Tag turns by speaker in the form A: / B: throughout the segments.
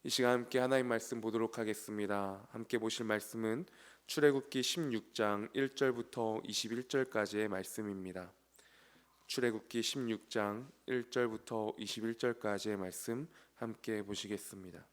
A: 이 시간 함께 하나님 말씀 보도록 하겠습니다. 함께 보실 말씀은 출애굽기 16장 1절부터 21절까지의 말씀입니다. 출애굽기 16장 1절부터 21절까지의 말씀 함께 보시겠습니다.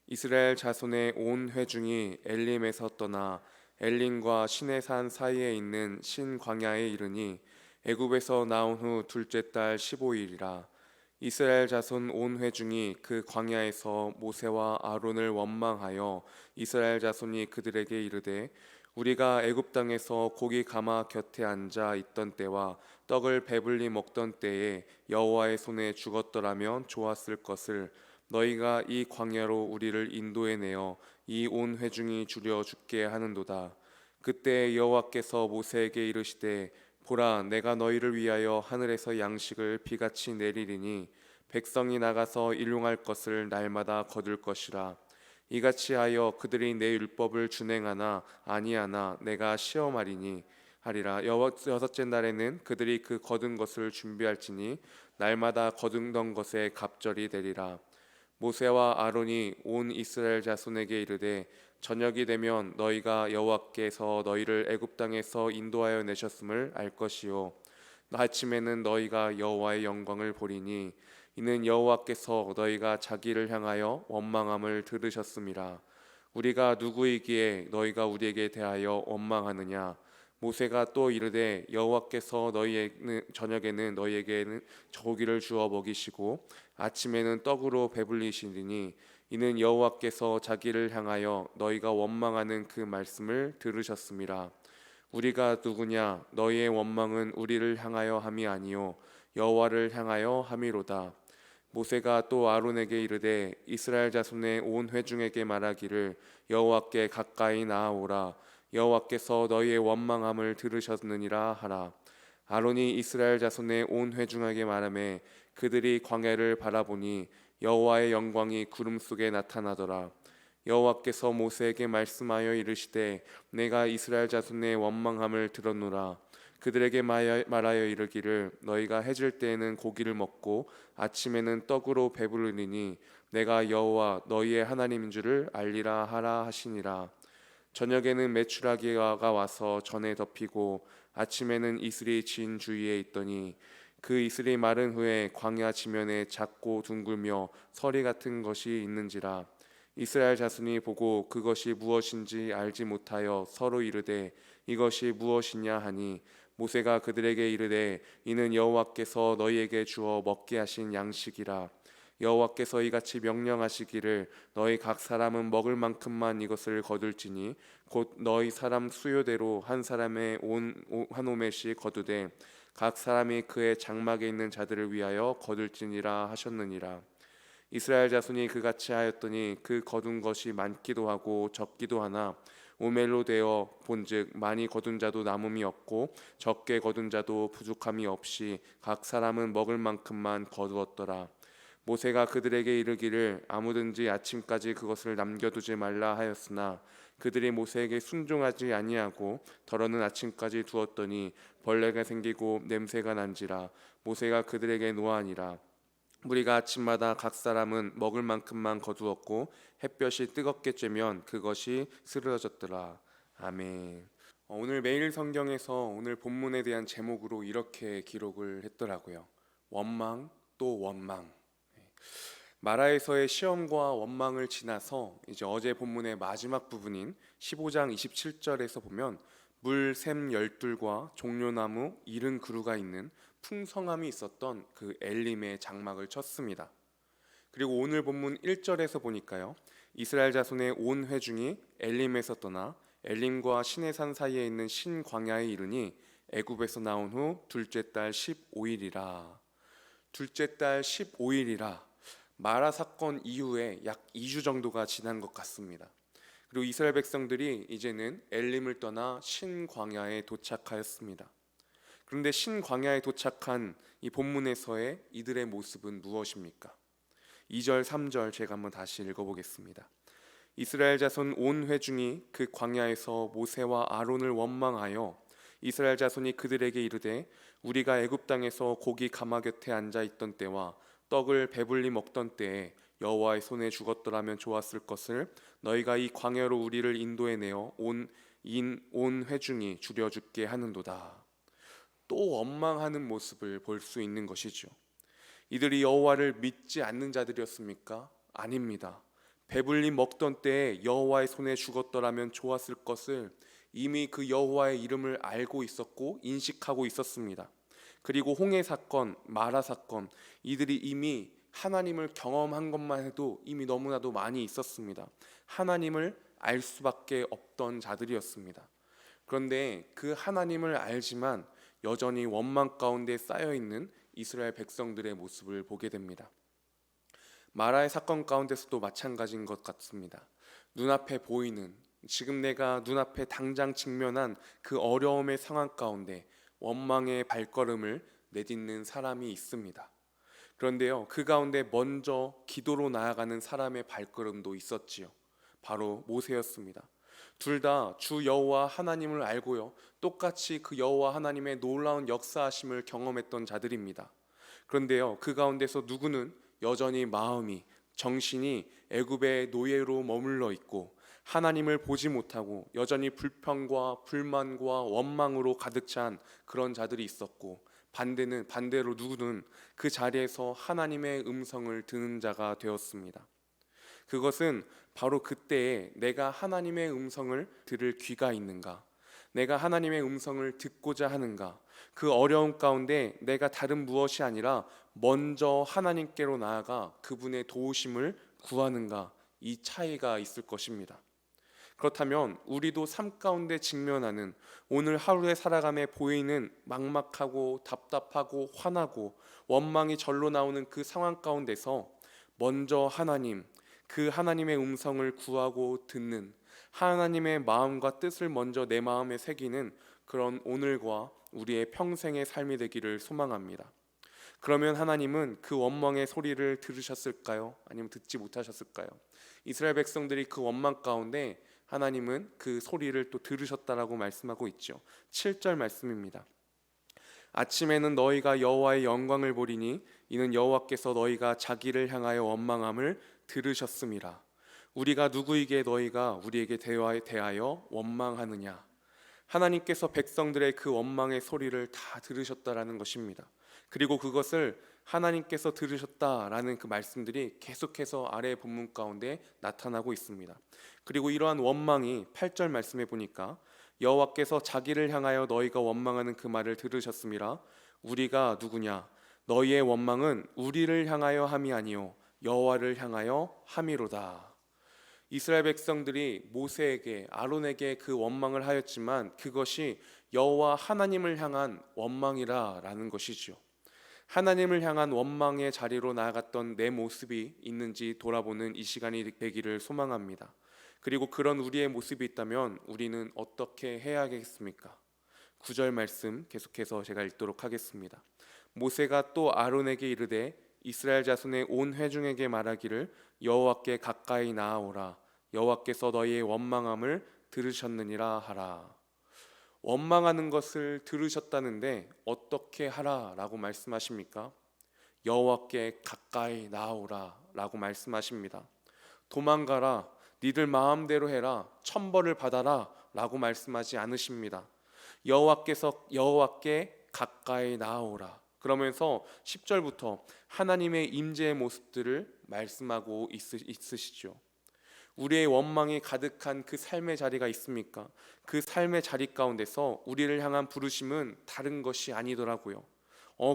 A: 이스라엘 자손의 온 회중이 엘림에서 떠나 엘림과 시내산 사이에 있는 신 광야에 이르니 애굽에서 나온 후 둘째 달 15일이라. 이스라엘 자손 온 회중이 그 광야에서 모세와 아론을 원망하여 이스라엘 자손이 그들에게 이르되 우리가 애굽 땅에서 고기 가마 곁에 앉아 있던 때와 떡을 배불리 먹던 때에 여호와의 손에 죽었더라면 좋았을 것을 너희가 이 광야로 우리를 인도해 내어 이 온 회중이 죽여 죽게 하는도다. 그때 여호와께서 모세에게 이르시되 보라, 내가 너희를 위하여 하늘에서 양식을 비같이 내리리니 백성이 나가서 일용할 것을 날마다 거둘 것이라. 이같이 하여 그들이 내 율법을 준행하나 아니하나 내가 시험하리니 하리라. 여섯째 날에는 그들이 그 거둔 것을 준비할지니 날마다 거둔던 것에 갑절이 되리라. 모세와 아론이 온 이스라엘 자손에게 이르되 저녁이 되면 너희가 여호와께서 너희를 애굽 땅에서 인도하여 내셨음을 알 것이요 아침에는 너희가 여호와의 영광을 보리니 이는 여호와께서 너희가 자기를 향하여 원망함을 들으셨음이라. 우리가 누구이기에 너희가 우리에게 대하여 원망하느냐. 모세가 또 이르되 여호와께서 너희에게는 저녁에는 너희에게는 고기를 주어 먹이시고 아침에는 떡으로 배불리시리니 이는 여호와께서 자기를 향하여 너희가 원망하는 그 말씀을 들으셨음이라. 우리가 누구냐. 너희의 원망은 우리를 향하여 함이 아니요 여호와를 향하여 함이로다. 모세가 또 아론에게 이르되 이스라엘 자손의 온 회중에게 말하기를 여호와께 가까이 나아오라. 여호와께서 너희의 원망함을 들으셨느니라 하라. 아론이 이스라엘 자손의 온 회중에게 말하매 그들이 광야를 바라보니 여호와의 영광이 구름 속에 나타나더라. 여호와께서 모세에게 말씀하여 이르시되 내가 이스라엘 자손의 원망함을 들었노라. 그들에게 말하여 이르기를 너희가 해질 때에는 고기를 먹고 아침에는 떡으로 배부르리니 내가 여호와 너희의 하나님인 줄을 알리라 하라 하시니라. 저녁에는 메추라기가 와서 전에 덮이고 아침에는 이슬이 진 주위에 있더니 그 이슬이 마른 후에 광야 지면에 작고 둥글며 서리 같은 것이 있는지라. 이스라엘 자손이 보고 그것이 무엇인지 알지 못하여 서로 이르되 이것이 무엇이냐 하니 모세가 그들에게 이르되 이는 여호와께서 너희에게 주어 먹게 하신 양식이라. 여호와께서 이같이 명령하시기를 너희 각 사람은 먹을 만큼만 이것을 거둘지니 곧 너희 사람 수요대로 한 사람의 한 오멜씩 거두되 각 사람이 그의 장막에 있는 자들을 위하여 거둘지니라 하셨느니라. 이스라엘 자손이 그같이 하였더니 그 거둔 것이 많기도 하고 적기도 하나 오멜로 되어 본즉 많이 거둔 자도 남음이 없고 적게 거둔 자도 부족함이 없이 각 사람은 먹을 만큼만 거두었더라. 모세가 그들에게 이르기를 아무든지 아침까지 그것을 남겨두지 말라 하였으나 그들이 모세에게 순종하지 아니하고 더러는 아침까지 두었더니 벌레가 생기고 냄새가 난지라. 모세가 그들에게 노하니라. 무리가 아침마다 각 사람은 먹을 만큼만 거두었고 햇볕이 뜨겁게 쬐면 그것이 쓰러졌더라. 아멘. 오늘 매일 성경에서 오늘 본문에 대한 제목으로 이렇게 기록을 했더라고요. 원망 또 원망. 마라에서의 시험과 원망을 지나서 이제 어제 본문의 마지막 부분인 15장 27절에서 보면 물 샘 열둘과 종려나무 70그루가 있는 풍성함이 있었던 그 엘림의 장막을 쳤습니다. 그리고 오늘 본문 1절에서 보니까요, 이스라엘 자손의 온 회중이 엘림에서 떠나 엘림과 시내산 사이에 있는 신광야에 이르니 애굽에서 나온 후 둘째 달 15일이라. 둘째 달 15일이라. 마라 사건 이후에 약 2주 정도가 지난 것 같습니다. 그리고 이스라엘 백성들이 이제는 엘림을 떠나 신광야에 도착하였습니다. 그런데 신광야에 도착한 이 본문에서의 이들의 모습은 무엇입니까? 2절 3절 제가 한번 다시 읽어보겠습니다. 이스라엘 자손 온 회중이 그 광야에서 모세와 아론을 원망하여 이스라엘 자손이 그들에게 이르되 우리가 애굽 땅에서 고기 가마 곁에 앉아 있던 때와 떡을 배불리 먹던 때에 여호와의 손에 죽었더라면 좋았을 것을 너희가 이 광야로 우리를 인도해내어 온 회중이 줄여 죽게 하는도다. 또 원망하는 모습을 볼 수 있는 것이죠. 이들이 여호와를 믿지 않는 자들이었습니까? 아닙니다. 배불리 먹던 때에 여호와의 손에 죽었더라면 좋았을 것을 이미 그 여호와의 이름을 알고 있었고 인식하고 있었습니다. 그리고 홍해 사건, 마라 사건, 이들이 이미 하나님을 경험한 것만 해도 이미 너무나도 많이 있었습니다. 하나님을 알 수밖에 없던 자들이었습니다. 그런데 그 하나님을 알지만 여전히 원망 가운데 쌓여있는 이스라엘 백성들의 모습을 보게 됩니다. 마라의 사건 가운데서도 마찬가지인 것 같습니다. 눈앞에 보이는, 지금 내가 눈앞에 당장 직면한 그 어려움의 상황 가운데 원망의 발걸음을 내딛는 사람이 있습니다. 그런데요, 그 가운데 먼저 기도로 나아가는 사람의 발걸음도 있었지요. 바로 모세였습니다. 둘 다 주 여호와 하나님을 알고요, 똑같이 그 여호와 하나님의 놀라운 역사하심을 경험했던 자들입니다. 그런데요, 그 가운데서 누구는 여전히 마음이, 정신이 애굽의 노예로 머물러 있고 하나님을 보지 못하고 여전히 불평과 불만과 원망으로 가득 찬 그런 자들이 있었고, 반대로 누구는 그 자리에서 하나님의 음성을 듣는 자가 되었습니다. 그것은 바로 그때에 내가 하나님의 음성을 들을 귀가 있는가, 내가 하나님의 음성을 듣고자 하는가, 그 어려움 가운데 내가 다른 무엇이 아니라 먼저 하나님께로 나아가 그분의 도우심을 구하는가, 이 차이가 있을 것입니다. 그렇다면 우리도 삶 가운데 직면하는 오늘 하루의 살아감에 보이는 막막하고 답답하고 화나고 원망이 절로 나오는 그 상황 가운데서 먼저 하나님, 그 하나님의 음성을 구하고 듣는, 하나님의 마음과 뜻을 먼저 내 마음에 새기는 그런 오늘과 우리의 평생의 삶이 되기를 소망합니다. 그러면 하나님은 그 원망의 소리를 들으셨을까요? 아니면 듣지 못하셨을까요? 이스라엘 백성들이 그 원망 가운데 하나님은 그 소리를 또 들으셨다라고 말씀하고 있죠. 7절 말씀입니다. 아침에는 너희가 여호와의 영광을 보리니 이는 여호와께서 너희가 자기를 향하여 원망함을 들으셨음이라. 우리가 누구이기에 너희가 우리에게 대하여 원망하느냐. 하나님께서 백성들의 그 원망의 소리를 다 들으셨다라는 것입니다. 그리고 그것을 하나님께서 들으셨다라는 그 말씀들이 계속해서 아래 본문 가운데 나타나고 있습니다. 그리고 이러한 원망이 8절 말씀에 보니까 여호와께서 자기를 향하여 너희가 원망하는 그 말을 들으셨음이라. 우리가 누구냐? 너희의 원망은 우리를 향하여 함이 아니요 여호와를 향하여 함이로다. 이스라엘 백성들이 모세에게, 아론에게 그 원망을 하였지만 그것이 여호와 하나님을 향한 원망이라는 것이죠. 하나님을 향한 원망의 자리로 나아갔던 내 모습이 있는지 돌아보는 이 시간이 되기를 소망합니다. 그리고 그런 우리의 모습이 있다면 우리는 어떻게 해야겠습니까? 9절 말씀 계속해서 제가 읽도록 하겠습니다. 모세가 또 아론에게 이르되 이스라엘 자손의 온 회중에게 말하기를 여호와께 가까이 나아오라. 여호와께서 너희의 원망함을 들으셨느니라 하라. 원망하는 것을 들으셨다는데 어떻게 하라라고 말씀하십니까? 여호와께 가까이 나아오라 라고 말씀하십니다. 도망가라, 니들 마음대로 해라, 천벌을 받아라 라고 말씀하지 않으십니다. 여호와께 가까이 나아오라. 그러면서 10절부터 하나님의 임재의 모습들을 말씀하고 있으시죠. 우리의 원망이 가득한 그 삶의 자리가 있습니까? 그 삶의 자리 가운데서 우리를 향한 부르심은 다른 것이 아니더라고요.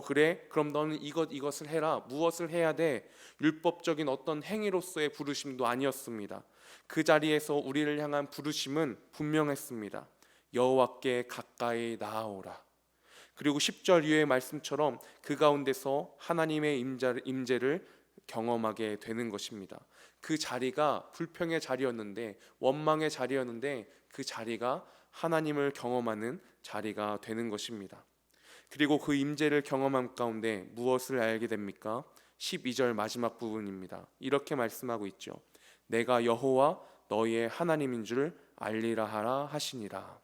A: 그래? 그럼 너는 이것을 해라. 무엇을 해야 돼? 율법적인 어떤 행위로서의 부르심도 아니었습니다. 그 자리에서 우리를 향한 부르심은 분명했습니다. 여호와께 가까이 나아오라. 그리고 10절 이후의 말씀처럼 그 가운데서 하나님의 임재를 경험하게 되는 것입니다. 그 자리가 불평의 자리였는데, 원망의 자리였는데 그 자리가 하나님을 경험하는 자리가 되는 것입니다. 그리고 그 임재를 경험한 가운데 무엇을 알게 됩니까? 12절 마지막 부분입니다. 이렇게 말씀하고 있죠. 내가 여호와 너희의 하나님인 줄 알리라 하라 하시니라.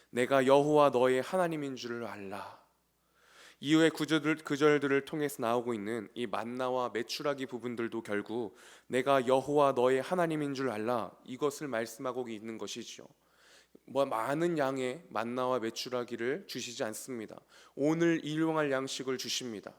A: 내가 여호와 너의 하나님인 줄을 알라. 이후의 구절들을 통해서 나오고 있는 이 만나와 메추라기 부분들도 결국 내가 여호와 너의 하나님인 줄 알라, 이것을 말씀하고 있는 것이죠. 많은 양의 만나와 메추라기를 주시지 않습니다. 오늘 일용할 양식을 주십니다.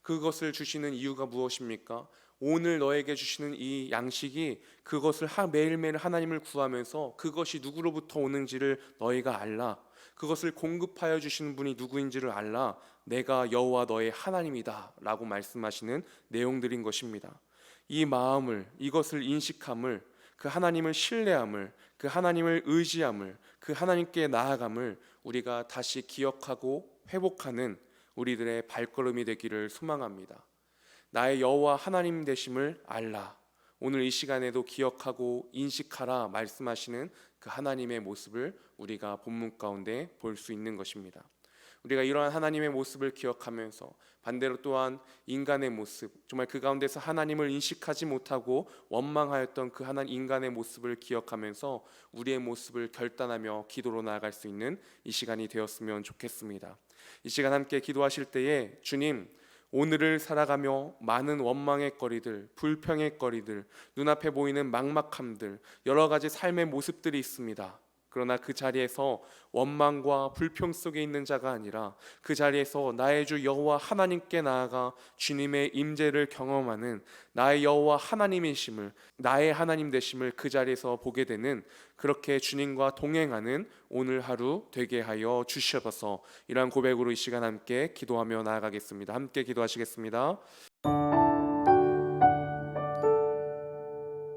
A: 그것을 주시는 이유가 무엇입니까? 오늘 너에게 주시는 이 양식이 그것을 매일매일 하나님을 구하면서 그것이 누구로부터 오는지를 너희가 알라. 그것을 공급하여 주시는 분이 누구인지를 알라. 내가 여호와 너의 하나님이다 라고 말씀하시는 내용들인 것입니다. 이 마음을, 이것을 인식함을, 그 하나님을 신뢰함을, 그 하나님을 의지함을, 그 하나님께 나아감을 우리가 다시 기억하고 회복하는 우리들의 발걸음이 되기를 소망합니다. 나의 여호와 하나님 되심을 알라. 오늘 이 시간에도 기억하고 인식하라 말씀하시는 그 하나님의 모습을 우리가 본문 가운데 볼 수 있는 것입니다. 우리가 이러한 하나님의 모습을 기억하면서 반대로 또한 인간의 모습, 정말 그 가운데서 하나님을 인식하지 못하고 원망하였던 그 인간의 모습을 기억하면서 우리의 모습을 결단하며 기도로 나아갈 수 있는 이 시간이 되었으면 좋겠습니다. 이 시간 함께 기도하실 때에 주님, 오늘을 살아가며 많은 원망의 거리들, 불평의 거리들, 눈앞에 보이는 막막함들, 여러 가지 삶의 모습들이 있습니다. 그러나 그 자리에서 원망과 불평 속에 있는 자가 아니라 그 자리에서 나의 주 여호와 하나님께 나아가 주님의 임재를 경험하는 나의 여호와 하나님이심을, 나의 하나님 되심을 그 자리에서 보게 되는, 그렇게 주님과 동행하는 오늘 하루 되게 하여 주시옵소서. 이러한 고백으로 이 시간 함께 기도하며 나아가겠습니다. 함께 기도하시겠습니다.